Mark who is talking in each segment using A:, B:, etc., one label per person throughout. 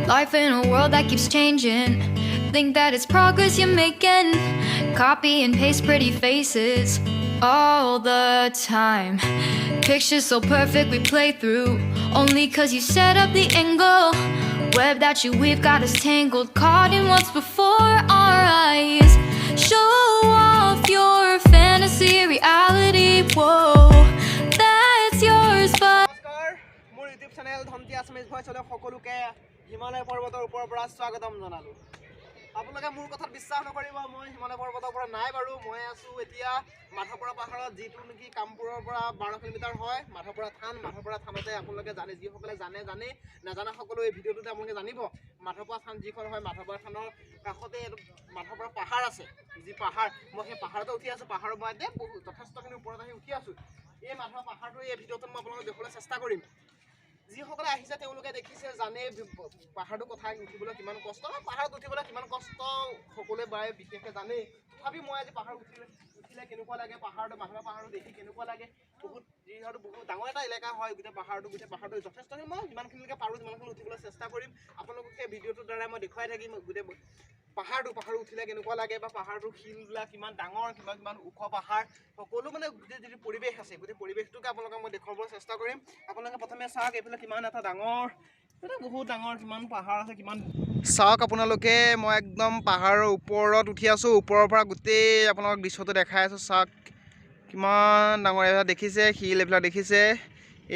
A: Life in a world that keeps changing. Think that it's progress you're making. Copy and paste pretty faces all the time. Pictures so perfect we play through. Only cause you set up the angle. Web that you weave got us tangled. Caught in what's before our eyes. Show off your fantasy reality. Whoa, that's yours but
B: নমস্কাৰ মোৰ YouTube channel ধন্তি Assamese ভইচলৈ সকলোকে হিমালয় পৰ্বতৰ ওপৰৰ পৰা স্বাগতম জনালোঁ। আপোনালোকে মোৰ কথাত বিশ্বাস নকৰিব, মই হিমালয় পৰ্বতৰ পৰা নাই বাৰু। মই আছোঁ এতিয়া মাধৱপুৰা পাহাৰত, যিটো নেকি কামপুৰৰ পৰা 12 কিলোমিটাৰ হয়। মাধৱপুৰা থানতে আপোনালোকে জানে, যিসকলে জানে নাজানা সকলো এই ভিডিঅ'টোতে আপোনালোকে জানিব। মাধৱপুৰা থান যিখন হয়, মাধৱপুৰা থানৰ কাষতে মাধৱপুৰা পাহাৰ আছে। যি পাহাৰ, মই সেই পাহাৰতে উঠি আছোঁ। পাহাৰৰ মই যথেষ্টখিনি ওপৰত আহি উঠি আছোঁ। এই মাধৱপুৰা পাহাৰটো এই ভিডিঅ'টোত মই আপোনালোকক দেখুৱাবলৈ চেষ্টা কৰিম। যিসকলে আহিছে তেওঁলোকে দেখিছে, জানে পাহাৰটো কথা উঠিবলৈ কিমান কষ্ট, পাহাৰত উঠিবলৈ কিমান কষ্ট সকলোৱে বাৰে বিশেষকৈ জানেই। তথাপি মই আজি পাহাৰ উঠিলে কেনেকুৱা লাগে, মাধৱপুৰা পাহাৰটো দেখি কেনেকুৱা লাগে, যিহেতু বহুত ডাঙৰ এটা এলেকা হয়। গোটেই পাহাৰটো যথেষ্টখিনি মই যিমানখিনিলৈকে পাৰোঁ সিমানখিনি উঠিবলৈ চেষ্টা কৰিম। আপোনালোকক সেই ভিডিঅ'টোৰ দ্বাৰাই মই দেখুৱাই থাকিম গোটেই পাহাৰটো উঠিলে কেনেকুৱা লাগে, বা পাহাৰটোৰ শিলবিলাক কিমান ডাঙৰ, কিমান ওখ পাহাৰ, সকলো মানে গোটেই যিটো পৰিৱেশ আছে, গোটেই পৰিৱেশটোকে আপোনালোকক মই দেখুৱাবলৈ চেষ্টা কৰিম। আপোনালোকে প্ৰথমে চাওক, এইফালে কিমান এটা ডাঙৰ, বহুত ডাঙৰ কিমান পাহাৰ আছে, কিমান চাওক আপোনালোকে। মই একদম পাহাৰৰ ওপৰত উঠি আছোঁ, ওপৰৰ পৰা গোটেই আপোনালোকক দৃশ্যটো দেখাই আছোঁ। চাওক কিমান ডাঙৰ, এইফালে দেখিছে শিল, এইফালে দেখিছে,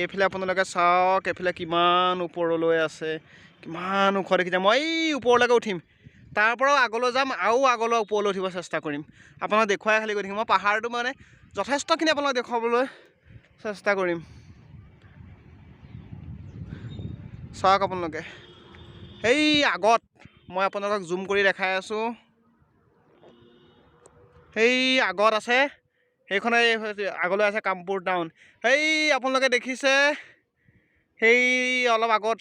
B: এইফালে আপোনালোকে চাওক এইফালে কিমান ওপৰলৈ আছে, কিমান ওখ দেখিছে। মই এই ওপৰলৈকে উঠিম, তাৰ পৰাও আগলৈ যাম, আৰু আগলৈ ওপৰলৈ উঠিব চেষ্টা কৰিম। আপোনালোক দেখুৱাই খালি গৈ থাকিম। মই পাহাৰটো মানে যথেষ্টখিনি আপোনালোক দেখুৱাবলৈ চেষ্টা কৰিম। চাওক আপোনালোকে, সেই আগত মই আপোনালোকক জুম কৰি দেখাই আছোঁ, সেই আগত আছে, সেইখনে আগলৈ আছে কামপুৰ টাউন। সেই আপোনালোকে দেখিছে, সেই অলপ আগত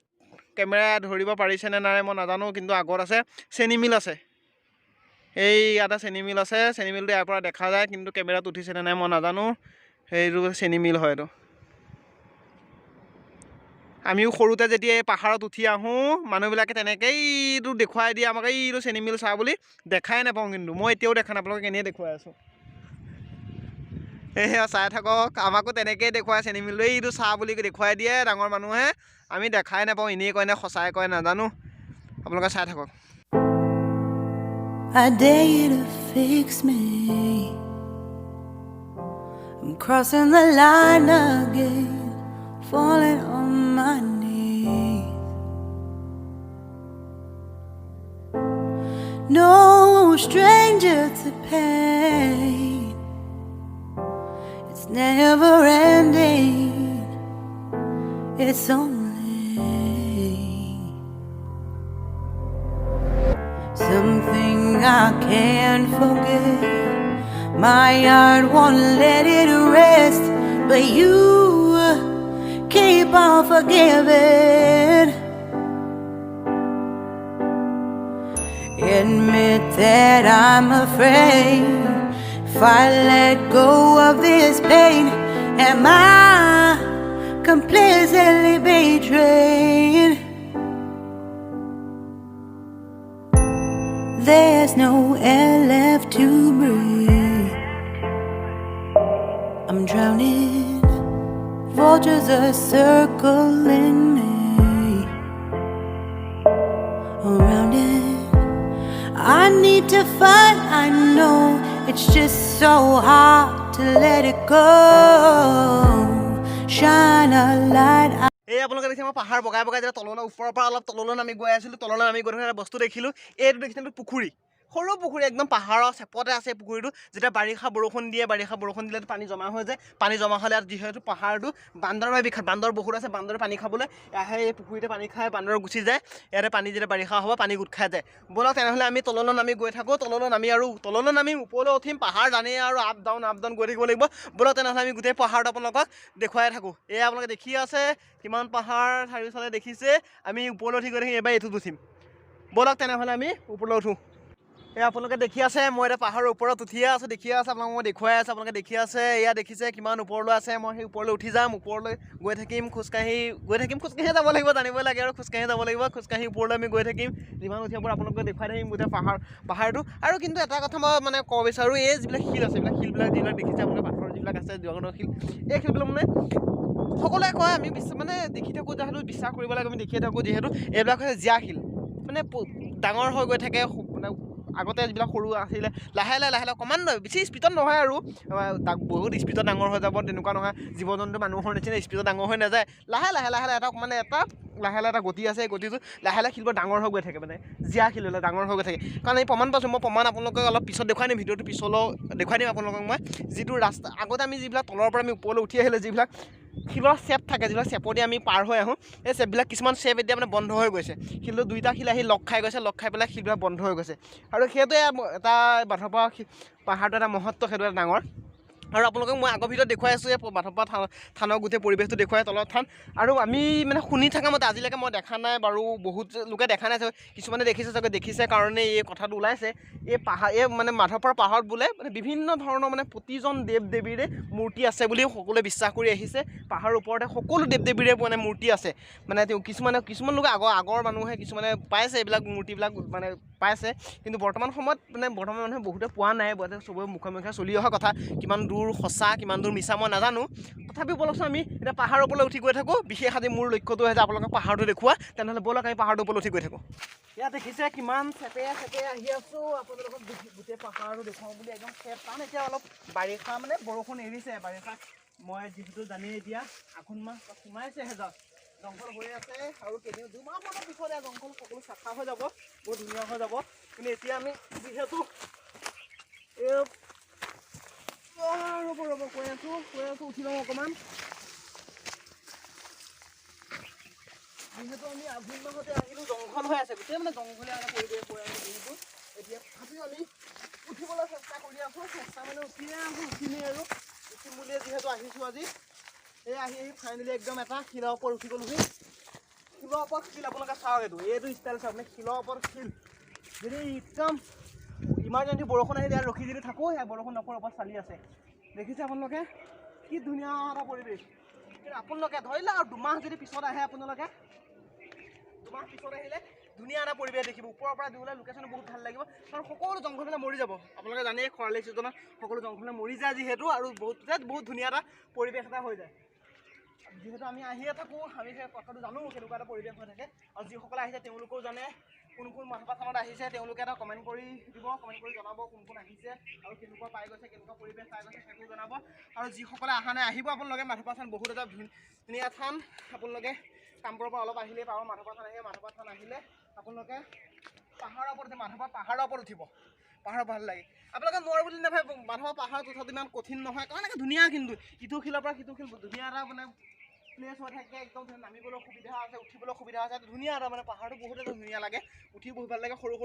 B: কেমেৰা ধৰিব পাৰিছেনে নাই মই নাজানো, কিন্তু আগত আছে চেনি মিল আছে। এই ইয়াতে চেনি মিল আছে, চেনি মিলটো ইয়াৰ পৰা দেখা যায়, কিন্তু কেমেৰাত উঠিছেনে নাই মই নাজানো। সেইটো চেনি মিল হয়। এইটো আমিও সৰুতে যেতিয়া এই পাহাৰত উঠি আহোঁ, মানুহবিলাকে তেনেকেই এইটো দেখুৱাই দিয়ে আমাক, এইটো চেনি মিল চা বুলি। দেখাই নাপাওঁ, কিন্তু মই এতিয়াও দেখা নাপাওঁ, কেনেকৈ দেখুৱাই আছোঁ। সেয়া চাই থাকক, আমাকো তেনেকেই দেখুৱাই চেনি মিলটো, এইটো চা বুলি দেখুৱাই দিয়ে ডাঙৰ মানুহে। আমি দেখাই নাপাওঁ, এনেই কয় নে সঁচাই কয় নাজানো। আপোনালোকে চাই থাকক।
C: I dare you to fix me. I'm crossing the line again, falling on my knees. No stranger to pain, it's never ending, it's only something I can't forget. My heart won't let it rest, but you keep on forgiving. Admit that I'm afraid, if I let go of this pain, am I completely betrayed? There's no air left to breathe, I'm drowning, vultures are circling me around it. I need to fight, I know, it's just so hard to let it go. Shine a light.
B: এই আপোনালোকে দেখিছে, মই পাহাৰ বগাই যেতিয়া তললৈ, ওপৰৰ পৰা অলপ তললৈ নামি গৈ আছিলোঁ। তললৈ নামি গৈ থকা এটা বস্তু দেখিলোঁ। এইটো দেখিছিলোঁ পুখুৰী, সৰু পুখুৰী, একদম পাহাৰৰ চেপতে আছে পুখুৰীটো। যেতিয়া বাৰিষা বৰষুণ দিলে পানী জমা হৈ যায়। পানী জমা হ'লে যিহেতু পাহাৰটো বান্দৰৰ বাবে বিখ্যাত, বান্দৰ বহুত আছে, বান্দৰে পানী খাবলৈ আহে এই পুখুৰীতে, পানী খাই বান্দৰ গুচি যায়। ইয়াতে পানী যেতিয়া বাৰিষা হ'ব, পানী গোট খাই যায়। ব'লক তেনেহ'লে আমি তললৈ নামি গৈ থাকোঁ। তললৈ নামি ওপৰলৈ উঠিম। পাহাৰ জানেই আৰু আপ ডাউন গৈ থাকিব লাগিব। ব'লক তেনেহ'লে আমি গোটেই পাহাৰটো আপোনালোকক দেখুৱাই থাকোঁ। এয়া আপোনালোকে দেখি আছে কিমান পাহাৰ চাৰিওফালে দেখিছে। আমি ওপৰলৈ উঠি গৈ থাকিম, এবাৰ এইটোত উঠিম। ব'লক তেনেহ'লে আমি ওপৰলৈ উঠোঁ। এই আপোনালোকে দেখি আছে মই এটা পাহাৰৰ ওপৰত উঠিয়ে আছোঁ দেখিয়ে আছে আপোনালোকক মই দেখুৱাই আছোঁ আপোনালোকে দেখি আছে এয়া দেখিছে কিমান ওপৰলৈ আছে মই সেই ওপৰলৈ উঠি যাম ওপৰলৈ গৈ থাকিম খোজকাঢ়ি যাব লাগিব জানিবই লাগে আৰু খোজকাঢ়ি যাব লাগিব খোজকাঢ়ি ওপৰলৈ আমি গৈ থাকিম যিমান উঠিব পৰা আপোনালোকে দেখুৱাই থাকিম গোটেই পাহাৰটো আৰু কিন্তু এটা কথা মই মানে ক'ব বিচাৰোঁ এই যিবিলাক শিল আছে এইবিলাক শিলবিলাক যিবিলাক দেখিছে আপোনালোকে পাথৰ যিবিলাক আছে জগতৰ শিল এই শিলবিলাক মানে সকলোৱে কয় আমি মানে দেখি থাকোঁ যিহেতু বিশ্বাস কৰিব লাগে আমি দেখিয়ে থাকোঁ যিহেতু এইবিলাক হৈছে জীয়া শিল মানে ডাঙৰ হৈ গৈ থাকে মানে আগতে যিবিলাক সৰু আছিলে লাহে লাহে অকণমান বেছি স্পীডত নহয় আৰু বহুত স্পীডত ডাঙৰ হৈ যাব তেনেকুৱা নহয় জীৱ জন্তু মানুহৰ নিচিনা স্পীডত ডাঙৰ হৈ নাযায় লাহে লাহে এটা মানে এটা লাহে এটা গতি আছে এই গতিটো লাহে শিলবোৰ ডাঙৰ হৈ গৈ থাকে মানে জীয়া শিল হ'লে ডাঙৰ হৈ গৈ থাকে কাৰণ এই প্ৰমাণ পাইছোঁ মই প্ৰমাণ আপোনালোকক অলপ পিছত দেখুৱাই দিম ভিডিঅ'টো পিছলৈ দেখুৱাই দিম আপোনালোকক মই যিটো ৰাস্তা আগতে আমি যিবিলাক তলৰ পৰা আমি ওপৰলৈ উঠি আহিলে যিবিলাক শিলৰ চেপ থাকে যিবিলাক চেপেদি আমি পাৰ হৈ আহোঁ এই চেপবিলাক কিছুমান চেপ এতিয়া মানে বন্ধ হৈ গৈছে শিলটো দুইটা শিল আহি লগ খাই গৈছে লগ খাই পেলাই শিলবিলাক বন্ধ হৈ গৈছে আৰু সেইটোৱে এটা বাথৰপৰা পাহাৰটো এটা মহত্ব সেইটো এটা ডাঙৰ আৰু আপোনালোকক মই আগৰ ভিডিঅ'ত দেখুৱাই আছোঁ এই বাথৰপৰা থানৰ গোটেই পৰিৱেশটো দেখুৱাই তলত থান আৰু আমি মানে শুনি থকা মতে আজিলৈকে মই দেখা নাই বাৰু বহুত লোকে দেখা নাই কিছুমানে দেখিছে কাৰণে এই কথাটো ওলাইছে এই মানে মাধৱপুৰ পাহাৰত বোলে মানে বিভিন্ন ধৰণৰ মানে প্ৰতিজন দেৱ দেৱীৰে মূৰ্তি আছে বুলি সকলোৱে বিশ্বাস কৰি আহিছে পাহাৰৰ ওপৰতে সকলো দেৱ দেৱীৰে মানে মূৰ্তি আছে মানে কিছুমান লোকে আগৰ মানুহে কিছুমানে পাইছে এইবিলাক মূৰ্তিবিলাক মানে পাইছে কিন্তু বৰ্তমান সময়ত মানে মানুহে বহুতে পোৱা নাই চবৰে মুখে চলি অহা কথা কিমান দূৰ সঁচা কিমান দূৰ মিছা মই নাজানো তথাপিও বলকচোন আমি এতিয়া পাহাৰৰ ওপৰলৈ উঠি গৈ থাকোঁ বিশেষ আজি মোৰ লক্ষ্যটো হৈছে আপোনালোকক পাহাৰটো দেখুওৱা তেনেহ'লে বলক আমি পাহাৰটোৰ ওপৰলৈ উঠি গৈ থাকোঁ ইয়াত দেখিছে কিমান চেপে আহি আছোঁ আপোনালোকক গোটেই পাহাৰটো দেখুৱাওঁ বুলি একদম চেপ কাৰণ এতিয়া অলপ বাৰিষা মানে বৰষুণ এৰিছে বাৰিষা মই যিহেতু জানেই এতিয়া আঘোণ মাহ সোমাইছেহে জংঘল হৈ আছে আৰু দুমাহমানৰ পিছতে জংঘল সকলো চাফা হৈ যাব বহুত ধুনীয়া হৈ যাব কিন্তু এতিয়া আমি যিহেতু ৰ'ব কৈ আছোঁ উঠি লওঁ অকণমান যিহেতু আমি আঘোণ মাহতে আহিলোঁ জংঘল হৈ আছে গোটেই মানে জংঘলীয়া এটা পৰিৱেশ হৈ আছে যিহেতু এতিয়া তথাপিও আমি উঠিবলৈ চেষ্টা কৰি আছোঁ মানে উঠিমেই আৰু উঠিম বুলিয়ে যিহেতু আহিছোঁ আজি এই আহি ফাইনেলি একদম এটা শিলৰ ওপৰত উঠি গ'লোহি শিলৰ ওপৰত শিল আপোনালোকে চাওক এইটো ষ্টাইল চাওক মানে শিলৰ ওপৰত শিল যদি একদম ইমাৰ্জেঞ্চি বৰষুণ আহিলে ইয়াত ৰখি যদি থাকোঁ সেই বৰষুণ নপৰাৰ ওপৰত চালি আছে দেখিছে আপোনালোকে কি ধুনীয়া এটা পৰিৱেশ কিন্তু আপোনালোকে ধৰি লওক আৰু দুমাহ যদি পিছত আহে আপোনালোকে দুমাহ পিছত আহিলে ধুনীয়া এটা পৰিৱেশ দেখিব ওপৰৰ পৰা দিবলৈ লোকেশ্যনো বহুত ভাল লাগিব কাৰণ সকলো জংঘলবিলাক মৰি যাব আপোনালোকে জানেই খৰালি ছিজনত সকলো জংঘলে মৰি যায় যিহেতু আৰু বহুত ধুনীয়া এটা পৰিৱেশ এটা হৈ যায় যিহেতু আমি আহিয়ে থাকোঁ আমি সেই কথাটো জানো কেনেকুৱা এটা পৰিৱেশ হৈ থাকে আৰু যিসকলে আহিছে তেওঁলোকেও জানে কোন মাধৱপা থানত আহিছে তেওঁলোকে এটা কমেণ্ট কৰি দিব কমেণ্ট কৰি জনাব কোন আহিছে আৰু কেনেকুৱা পাই গৈছে কেনেকুৱা পৰিৱেশ পাই গৈছে সেইটো জনাব আৰু যিসকলে অহা নাই আহিব আপোনালোকে মাধৱপা থান বহুত এটা ধুনীয়া থান আপোনালোকে কামপুৰৰ পৰা অলপ আহিলেই পাব মাধৱপা থান আহিলে আপোনালোকে পাহাৰৰ ওপৰত পাহাৰৰ ওপৰত উঠিব পাহাৰ ভাল লাগে আপোনালোকে নোৱাৰো বুলি নাভাবিব মাধৱপা পাহাৰত উঠাটো ইমান কঠিন নহয় কাৰণ এনেকৈ ধুনীয়া কিন্তু ইটো শিলৰ পৰা সিটো শিল ধুনীয়া এটা মানে প্লেছ হৈ থাকে একদম নামিবলৈ সুবিধা আছে উঠিবলৈ সুবিধা আছে ধুনীয়া এটা মানে পাহাৰটো বহুত ধুনীয়া লাগে উঠি বহুত ভাল লাগে সৰু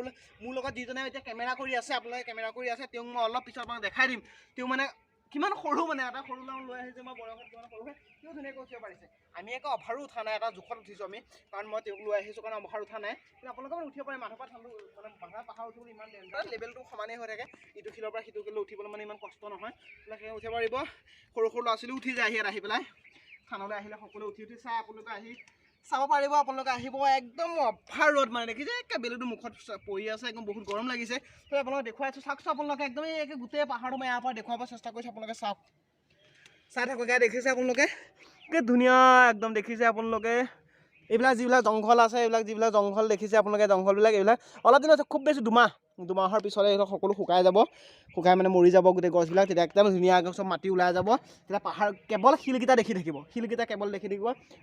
B: মোৰ লগত যিজনে এতিয়া কেমেৰা কৰি আছে আপোনালোকে কেমেৰা কৰি আছে তেওঁক মই অলপ পিছত আপোনাক দেখাই দিম তেওঁ মানে কিমান সৰু মানে এটা সৰু ল'ৰা লৈ আহিছে মই বয়সত কিমান সৰু হয় তেওঁ ধুনীয়াকৈ উঠিব পাৰিছে আমি একো অভাৰো উঠা নাই এটা জোখত উঠিছোঁ আমি কাৰণ মই তেওঁক লৈ আহিছোঁ কাৰণে অভাৰ উঠা নাই কিন্তু আপোনালোকে মানে উঠিব পাৰে মাধৱপা থানটো মানে পাহাৰ উঠিবলৈ ইমান ডেঞ্জাৰ লেভেলটো সমানেই হৈ থাকে ইটো শিলৰ পৰা সিটো শিললৈ উঠিবলৈ মানে ইমান কষ্ট নহয় আপোনালোকে উঠিব পাৰিব সৰু ল'ৰা ছোৱালীও উঠি যায় ইয়াত আহি পেলাই থানলৈ আহিলে সকলোৱে উঠি চাই আপোনালোকে আহি চাব পাৰিব আপোনালোকে আহিব একদম অভাৰ ৰ'দ মানে দেখিছে একে বেলিটো মুখত পৰি আছে একদম বহুত গৰম লাগিছে তো আপোনালোকে দেখুৱাই আছোঁ চাওকচোন আপোনালোকে একদম একে গোটেই পাহাৰটো মই ইয়াৰ পৰা দেখুৱাব চেষ্টা কৰিছোঁ আপোনালোকে চাওক চাই থাকক ইয়াত দেখিছে আপোনালোকে কি ধুনীয়া একদম দেখিছে আপোনালোকে এইবিলাক যিবিলাক জংঘল আছে যিবিলাক জংঘল দেখিছে আপোনালোকে জংঘলবিলাক এইবিলাক অলপ দিন আছে খুব বেছি দুমাহৰ পিছতে এইবিলাক সকলো শুকাই মানে মৰি যাব গোটেই গছবিলাক তেতিয়া একদম ধুনীয়াকৈ চব মাটি ওলাই যাব তেতিয়া পাহাৰ কেৱল শিলকেইটা দেখি থাকিব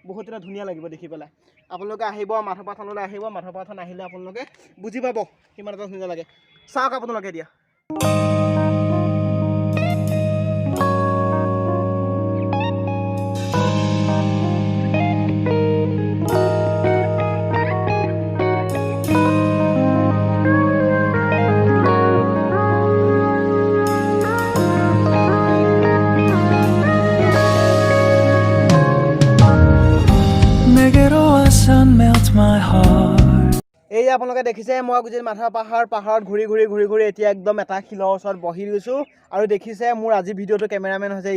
B: বহুত এটা ধুনীয়া লাগিব দেখি পেলাই আপোনালোকে আহিব মাধৱপা থানলৈ আহিব মাধৱপা থান আহিলে আপোনালোকে বুজি পাব কিমান এটা ধুনীয়া লাগে চাওক আপোনালোকে এতিয়া এতিয়া আপোনালোকে দেখিছে মই গুজি মাথা পাহাৰত ঘূৰি ঘূৰি এতিয়া একদম এটা শিলৰ ওচৰত বহি গৈছোঁ আৰু দেখিছে মোৰ আজি ভিডিঅ'টো কেমেৰামেন হৈছে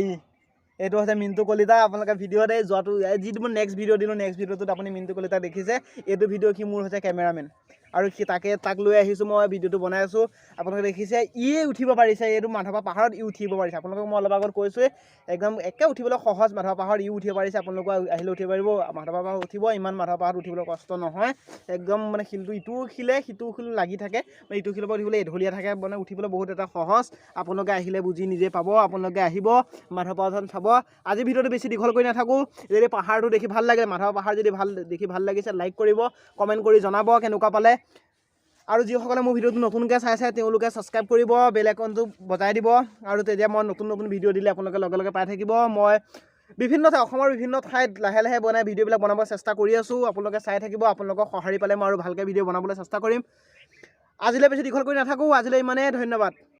B: এইটো হৈছে মিণ্টু কলিতা আপোনালোকে ভিডিঅ'তে যোৱাটো যিটো মই নেক্সট ভিডিঅ' দিলোঁ নেক্সট ভিডিঅ'টোত আপুনি মিণ্টু কলিতা দেখিছে এইটো ভিডিঅ' সি মোৰ হৈছে কেমেৰামেন আৰু সি তাক লৈ আহিছোঁ মই ভিডিঅ'টো বনাই আছোঁ আপোনালোকে দেখিছে উঠিব পাৰিছে এইটো মাধৱা পাহাৰত উঠিব পাৰিছে আপোনালোকক মই অলপ আগত কৈছোঁৱে একদম একে উঠিবলৈ সহজ মাধৱা পাহাৰত উঠিব পাৰিছে আপোনালোকে আহিলে উঠিব পাৰিব মাধৱা পাহাৰত উঠিব ইমান মাধৱা পাহাৰত উঠিবলৈ কষ্ট নহয় একদম মানে শিলটো ইটো শিলে সিটো শিল লাগি থাকে ইটো শিলৰ পৰা উঠিবলৈ এঢলীয়া থাকে মানে উঠিবলৈ বহুত এটা সহজ আপোনালোকে আহিলে বুজি নিজে পাব আপোনালোকে আহিব মাধৱা পাহাৰখন চাব আজি ভিডিঅ'টো বেছি দীঘল কৰি নাথাকোঁ যদি পাহাৰটো দেখি ভাল লাগে মাধৱা পাহাৰ যদি দেখি ভাল লাগিছে লাইক কৰিব কমেণ্ট কৰি জনাব কেনেকুৱা পালে আৰু যিসকলে মোৰ ভিডিঅ'টো নতুনকৈ চাইছে তেওঁলোকে ছাবস্ক্ৰাইব কৰিব বেল আইকনটো বজাই দিব আৰু তেতিয়া মই নতুন ভিডিঅ' দিলে আপোনালোকে লগে পাই থাকিব মই বিভিন্ন অসমৰ বিভিন্ন ঠাইত লাহে বনাই ভিডিঅ'বিলাক বনাব চেষ্টা কৰি আছোঁ আপোনালোকে চাই থাকিব আপোনালোকক সঁহাৰি পালে মই আৰু ভালকৈ ভিডিঅ' বনাবলৈ চেষ্টা কৰিম আজিলৈ বেছি দীঘল কৰি নাথাকোঁ আজিলৈ ইমানেই ধন্যবাদ